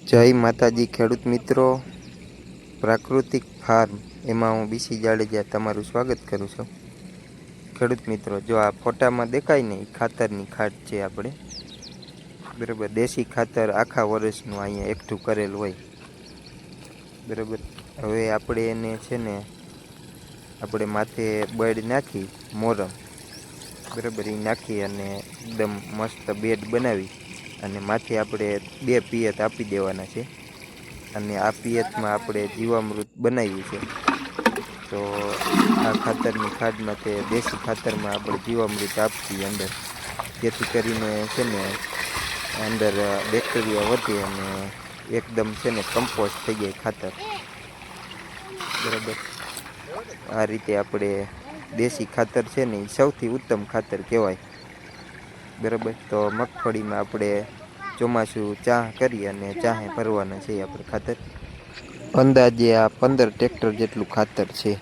જય માતાજી ખેડૂત મિત્રો, પ્રાકૃતિક ફાર્મ એમાં હું બીસી જાડેજા તમારું સ્વાગત કરું છું. ખેડૂત મિત્રો, જો આ ફોટામાં દેખાય ને એ ખાતરની ખાટ છે આપણે, બરાબર. દેશી ખાતર આખા વર્ષનું અહીંયા એકઠું કરેલું હોય, બરાબર. હવે આપણે એને છે ને આપણે માથે બળ નાખી મોરમ, બરાબર, એ નાખી અને એકદમ મસ્ત બેડ બનાવી અને માથે આપણે 2 પિયત આપી દેવાના છે. અને આ પિયતમાં આપણે જીવામૃત બનાવ્યું છે. તો આ ખાતરની ખાડમાં તે દેશી ખાતરમાં આપણે જીવામૃત આપીએ અંદર, જેથી કરીને છે ને અંદર બેક્ટેરિયા વધે અને એકદમ છે ને કમ્પોસ્ટ થઈ જાય ખાતર, બરાબર. આ રીતે આપણે દેશી ખાતર છે ને એ સૌથી ઉત્તમ ખાતર કહેવાય, બરાબર. તો મગફળીમાં આપણે ચોમાસું ચાહ કરી અને ચાહે ભરવાના છે આપણે ખાતર. અંદાજે આ 15 ટ્રેક્ટર જેટલું ખાતર છે,